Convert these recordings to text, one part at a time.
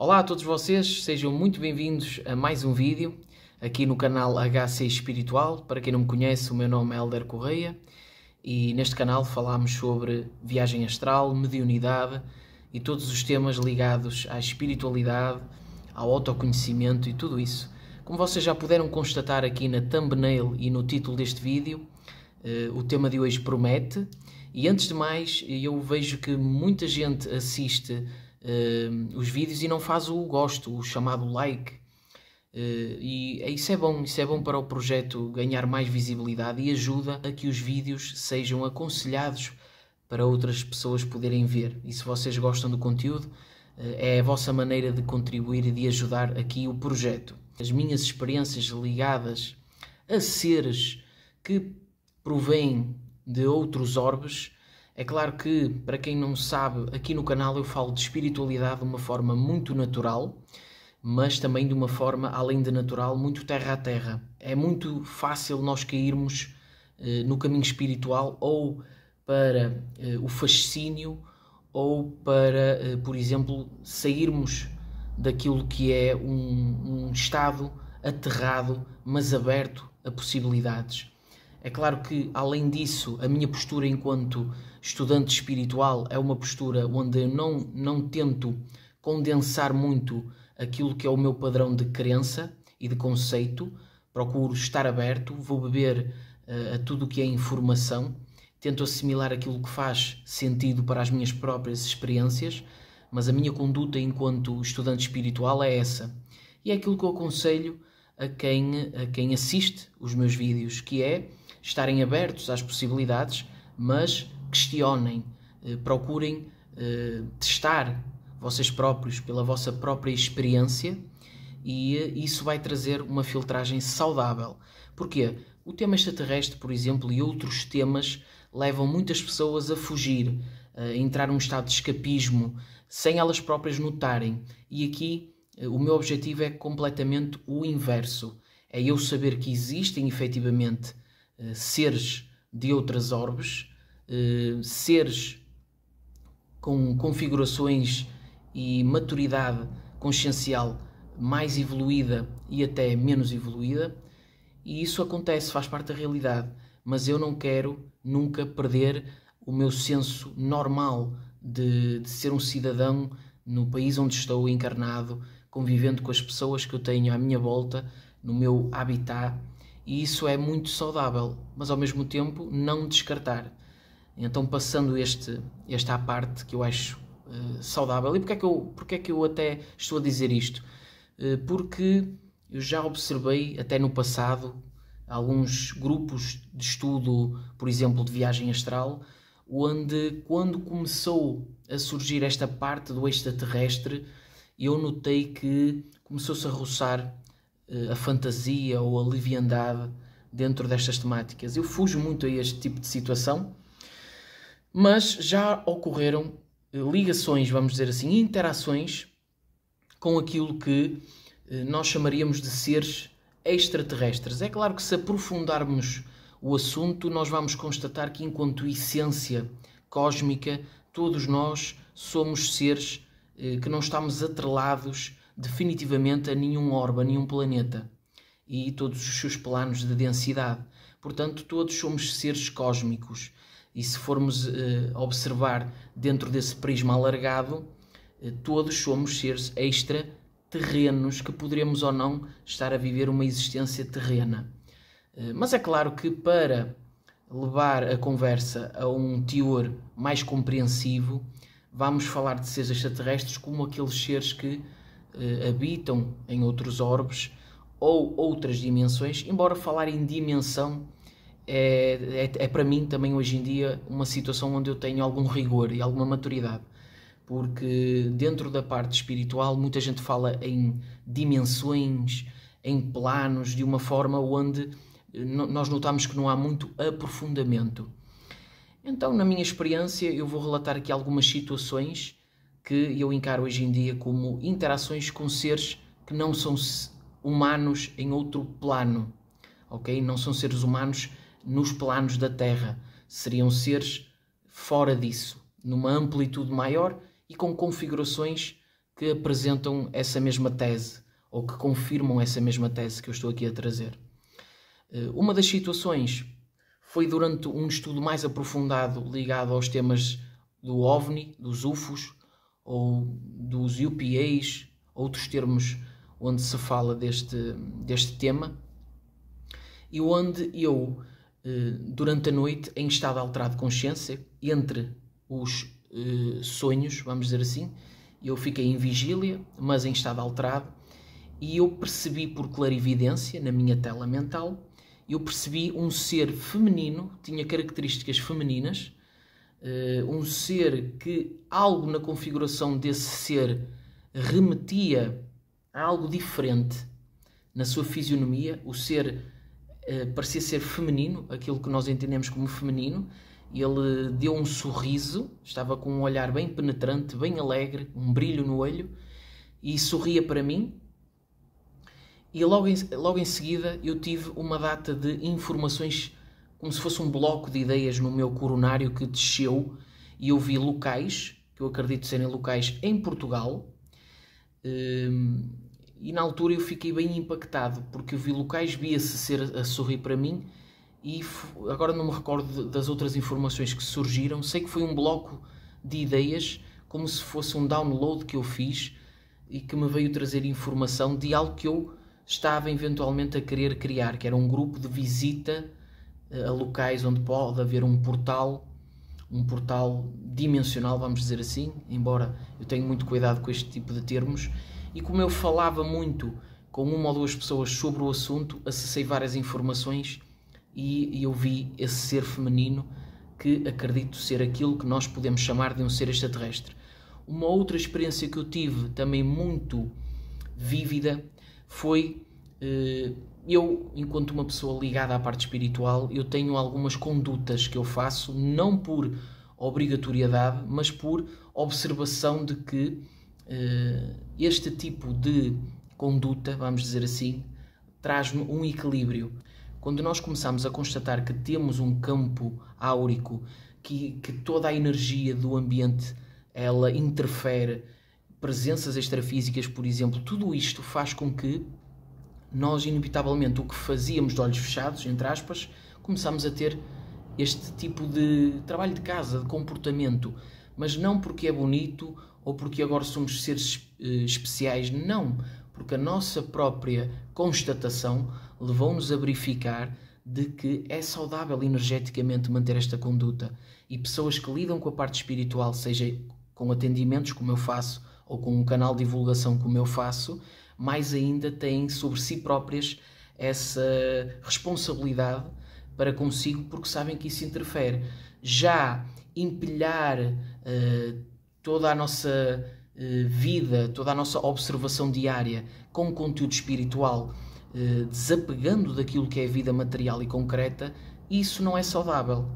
Olá a todos vocês, sejam muito bem-vindos a mais um vídeo aqui no canal HC Espiritual. Para quem não me conhece, o meu nome é Helder Correia e neste canal falamos sobre viagem astral, mediunidade e todos os temas ligados à espiritualidade, ao autoconhecimento e tudo isso. Como vocês já puderam constatar aqui na thumbnail e no título deste vídeo, o tema de hoje promete. E antes de mais, eu vejo que muita gente assiste os vídeos e não faz o gosto, o chamado like. E isso é bom para o projeto ganhar mais visibilidade e ajuda a que os vídeos sejam aconselhados para outras pessoas poderem ver. E se vocês gostam do conteúdo, é a vossa maneira de contribuir e de ajudar aqui o projeto. As minhas experiências ligadas a seres que provêm de outros orbes, é claro que, para quem não sabe, aqui no canal eu falo de espiritualidade de uma forma muito natural, mas também de uma forma, além de natural, muito terra a terra. É muito fácil nós cairmos no caminho espiritual ou para o fascínio ou para, por exemplo, sairmos daquilo que é um estado aterrado, mas aberto a possibilidades. É claro que, além disso, a minha postura enquanto estudante espiritual é uma postura onde eu não tento condensar muito aquilo que é o meu padrão de crença e de conceito. Procuro estar aberto, vou beber a tudo o que é informação, tento assimilar aquilo que faz sentido para as minhas próprias experiências, mas a minha conduta enquanto estudante espiritual é essa. E é aquilo que eu aconselho a quem assiste os meus vídeos, que é estarem abertos às possibilidades, mas questionem, procurem testar vocês próprios pela vossa própria experiência, e isso vai trazer uma filtragem saudável. Porquê? O tema extraterrestre, por exemplo, e outros temas levam muitas pessoas a fugir, a entrar num estado de escapismo, sem elas próprias notarem. E aqui o meu objetivo é completamente o inverso. É eu saber que existem efetivamente seres de outras orbes, seres com configurações e maturidade consciencial mais evoluída e até menos evoluída, e isso acontece, faz parte da realidade, mas eu não quero nunca perder o meu senso normal de ser um cidadão no país onde estou encarnado, convivendo com as pessoas que eu tenho à minha volta, no meu habitat, e isso é muito saudável, mas ao mesmo tempo não descartar. Então, passando esta à parte que eu acho saudável. E porque é que eu até estou a dizer isto? Porque eu já observei até no passado alguns grupos de estudo, por exemplo, de viagem astral, onde quando começou a surgir esta parte do extraterrestre, eu notei que começou-se a roçar a fantasia ou a leviandade dentro destas temáticas. Eu fujo muito a este tipo de situação, mas já ocorreram ligações, vamos dizer assim, interações com aquilo que nós chamaríamos de seres extraterrestres. É claro que se aprofundarmos o assunto, nós vamos constatar que, enquanto essência cósmica, todos nós somos seres que não estamos atrelados definitivamente a nenhum orbe, a nenhum planeta e todos os seus planos de densidade. Portanto, todos somos seres cósmicos. E se formos observar dentro desse prisma alargado, todos somos seres extraterrenos que poderemos ou não estar a viver uma existência terrena. Mas é claro que, para levar a conversa a um teor mais compreensivo, vamos falar de seres extraterrestres como aqueles seres que habitam em outros orbes ou outras dimensões, embora falar em dimensão é para mim também hoje em dia uma situação onde eu tenho algum rigor e alguma maturidade, porque dentro da parte espiritual muita gente fala em dimensões, em planos, de uma forma onde nós notamos que não há muito aprofundamento. Então, na minha experiência, eu vou relatar aqui algumas situações que eu encaro hoje em dia como interações com seres que não são humanos em outro plano, ok? Não são seres humanos nos planos da Terra, seriam seres fora disso, numa amplitude maior e com configurações que apresentam essa mesma tese, ou que confirmam essa mesma tese que eu estou aqui a trazer. Uma das situações foi durante um estudo mais aprofundado ligado aos temas do OVNI, dos UFOs, ou dos UPAs, outros termos onde se fala deste tema, e onde eu, durante a noite, em estado alterado de consciência, entre os sonhos, vamos dizer assim, eu fiquei em vigília, mas em estado alterado, e eu percebi por clarividência, na minha tela mental, eu percebi um ser feminino, tinha características femininas, um ser que algo na configuração desse ser remetia a algo diferente na sua fisionomia. O ser parecia ser feminino, aquilo que nós entendemos como feminino. Ele deu um sorriso, estava com um olhar bem penetrante, bem alegre, um brilho no olho, e sorria para mim. E logo em seguida eu tive uma data de informações, como se fosse um bloco de ideias no meu coronário que desceu, e eu vi locais, que eu acredito serem locais em Portugal, e na altura eu fiquei bem impactado, porque eu vi locais, vi esse ser a sorrir para mim, e agora não me recordo das outras informações que surgiram. Sei que foi um bloco de ideias, como se fosse um download que eu fiz, e que me veio trazer informação de algo que eu estava eventualmente a querer criar, que era um grupo de visita a locais onde pode haver um portal dimensional, vamos dizer assim, embora eu tenha muito cuidado com este tipo de termos. E como eu falava muito com uma ou duas pessoas sobre o assunto, acessei várias informações e eu vi esse ser feminino, que acredito ser aquilo que nós podemos chamar de um ser extraterrestre. Uma outra experiência que eu tive, também muito vívida, foi, eu, enquanto uma pessoa ligada à parte espiritual, eu tenho algumas condutas que eu faço, não por obrigatoriedade, mas por observação de que este tipo de conduta, vamos dizer assim, traz-me um equilíbrio. Quando nós começamos a constatar que temos um campo áurico, que toda a energia do ambiente ela interfere, presenças extrafísicas, por exemplo, tudo isto faz com que nós, inevitavelmente, o que fazíamos de olhos fechados, entre aspas, começamos a ter este tipo de trabalho de casa, de comportamento, mas não porque é bonito ou porque agora somos seres especiais, não, porque a nossa própria constatação levou-nos a verificar de que é saudável energeticamente manter esta conduta. E pessoas que lidam com a parte espiritual, seja com atendimentos, como eu faço, ou com um canal de divulgação, como eu faço, mais ainda têm sobre si próprias essa responsabilidade para consigo, porque sabem que isso interfere. Já empilhar toda a nossa vida, toda a nossa observação diária com conteúdo espiritual, desapegando daquilo que é a vida material e concreta, isso não é saudável.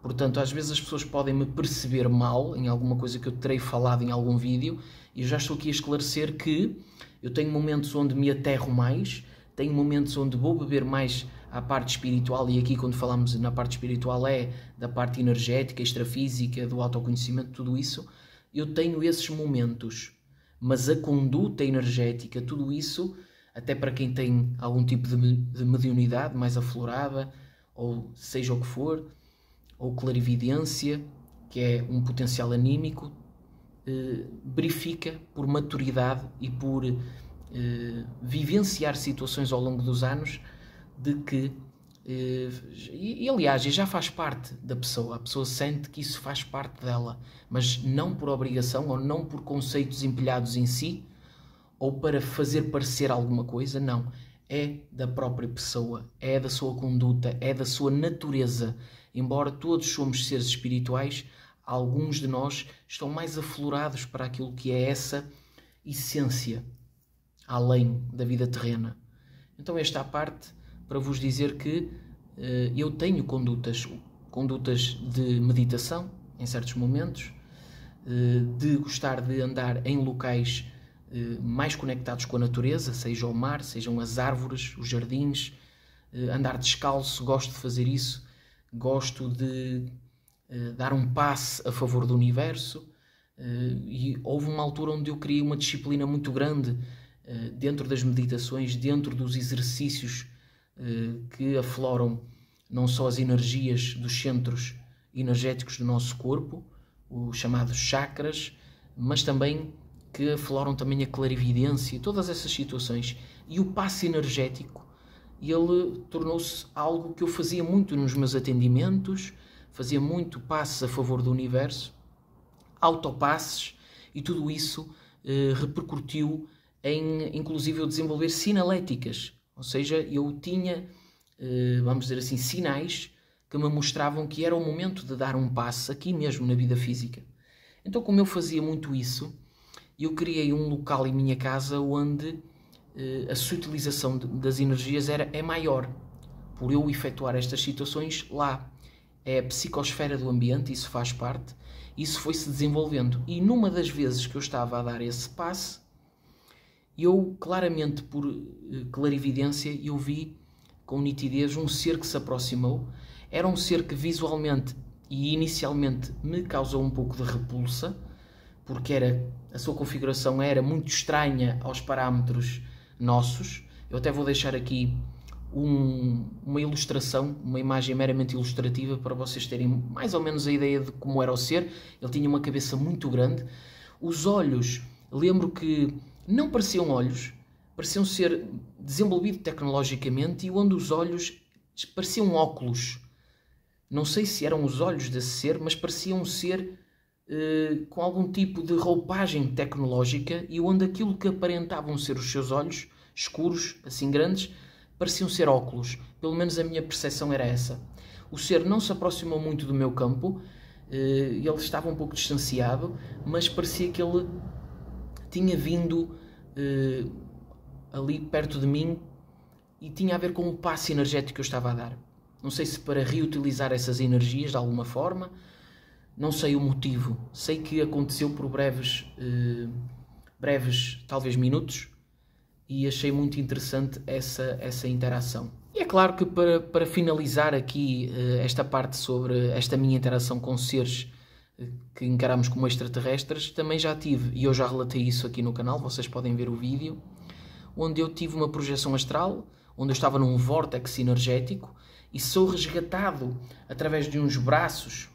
Portanto, às vezes as pessoas podem me perceber mal em alguma coisa que eu terei falado em algum vídeo, e eu já estou aqui a esclarecer que eu tenho momentos onde me aterro mais, tenho momentos onde vou beber mais à parte espiritual, e aqui quando falamos na parte espiritual é da parte energética, extrafísica, do autoconhecimento, tudo isso. Eu tenho esses momentos, mas a conduta energética, tudo isso, até para quem tem algum tipo de mediunidade mais aflorada, ou seja o que for, ou clarividência, que é um potencial anímico, verifica por maturidade e por vivenciar situações ao longo dos anos de que, e aliás, já faz parte da pessoa, a pessoa sente que isso faz parte dela, mas não por obrigação ou não por conceitos empilhados em si ou para fazer parecer alguma coisa, não. É da própria pessoa, é da sua conduta, é da sua natureza. Embora todos somos seres espirituais, alguns de nós estão mais aflorados para aquilo que é essa essência, além da vida terrena. Então esta é a parte para vos dizer que eu tenho condutas de meditação, em certos momentos, de gostar de andar em locais mais conectados com a natureza, seja o mar, sejam as árvores, os jardins, andar descalço, gosto de fazer isso, gosto de dar um passe a favor do universo, E houve uma altura onde eu criei uma disciplina muito grande dentro das meditações, dentro dos exercícios que afloram não só as energias dos centros energéticos do nosso corpo, os chamados chakras, mas também que afloram também a clarividência, todas essas situações. E o passe energético, ele tornou-se algo que eu fazia muito nos meus atendimentos, fazia muito passes a favor do universo, autopasses, e tudo isso repercutiu em, inclusive, eu desenvolver sinaléticas. Ou seja, eu tinha, vamos dizer assim, sinais que me mostravam que era o momento de dar um passo aqui mesmo na vida física. Então, como eu fazia muito isso, eu criei um local em minha casa onde a sua utilização das energias é maior. Por eu efetuar estas situações lá. É a psicosfera do ambiente, isso faz parte. Isso foi-se desenvolvendo. E numa das vezes que eu estava a dar esse passe, eu claramente, por clarividência, eu vi com nitidez um ser que se aproximou. Era um ser que visualmente e inicialmente me causou um pouco de repulsa, porque a sua configuração era muito estranha aos parâmetros nossos. Eu até vou deixar aqui uma ilustração, uma imagem meramente ilustrativa para vocês terem mais ou menos a ideia de como era o ser. Ele tinha uma cabeça muito grande. Os olhos, lembro que não pareciam olhos, pareciam ser desenvolvido tecnologicamente, e onde os olhos pareciam óculos. Não sei se eram os olhos desse ser, mas pareciam um ser com algum tipo de roupagem tecnológica, e onde aquilo que aparentavam ser os seus olhos, escuros, assim grandes, pareciam ser óculos. Pelo menos a minha percepção era essa. O ser não se aproximou muito do meu campo, ele estava um pouco distanciado, mas parecia que ele tinha vindo ali perto de mim, e tinha a ver com o passe energético que eu estava a dar. Não sei se para reutilizar essas energias de alguma forma, não sei o motivo. Sei que aconteceu por breves, talvez minutos, e achei muito interessante essa interação. E é claro que para finalizar aqui esta parte sobre esta minha interação com seres que encaramos como extraterrestres, também já tive, e eu já relatei isso aqui no canal, vocês podem ver o vídeo, onde eu tive uma projeção astral, onde eu estava num vórtex energético, e sou resgatado através de uns braços,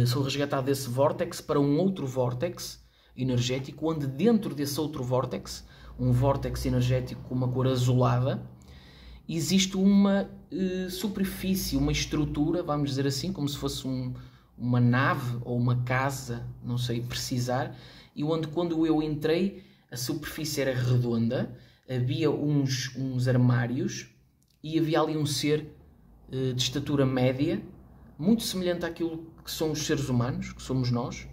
sou resgatado desse vórtex para um outro vórtex energético, onde dentro desse outro vórtex, um vórtex energético com uma cor azulada, existe uma superfície, uma estrutura, vamos dizer assim, como se fosse uma nave ou uma casa, não sei precisar, e onde quando eu entrei a superfície era redonda, havia uns armários, e havia ali um ser de estatura média, muito semelhante àquilo que são os seres humanos, que somos nós,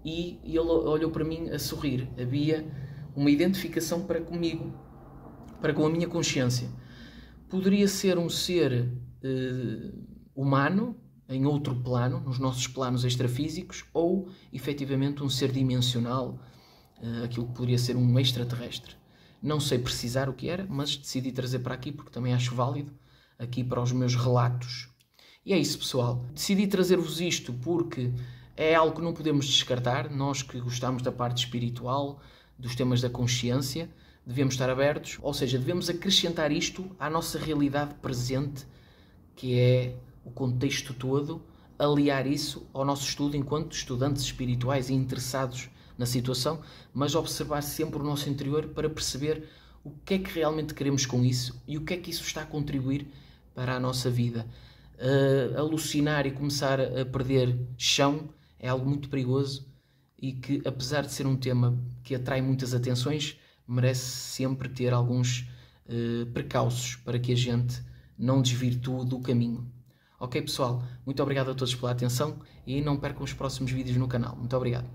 e ele olhou para mim a sorrir. Havia uma identificação para comigo, para com a minha consciência. Poderia ser um ser humano, em outro plano, nos nossos planos extrafísicos, ou, efetivamente, um ser dimensional, aquilo que poderia ser um extraterrestre. Não sei precisar o que era, mas decidi trazer para aqui porque também acho válido aqui para os meus relatos. E é isso, pessoal. Decidi trazer-vos isto porque é algo que não podemos descartar. Nós que gostamos da parte espiritual, dos temas da consciência, devemos estar abertos, ou seja, devemos acrescentar isto à nossa realidade presente, que é o contexto todo, aliar isso ao nosso estudo enquanto estudantes espirituais e interessados na situação, mas observar sempre o nosso interior para perceber o que é que realmente queremos com isso e o que é que isso está a contribuir para a nossa vida. Alucinar e começar a perder chão é algo muito perigoso e que, apesar de ser um tema que atrai muitas atenções, merece sempre ter alguns precauços para que a gente não desvirtue do caminho. Ok, pessoal? Muito obrigado a todos pela atenção e não percam os próximos vídeos no canal. Muito obrigado.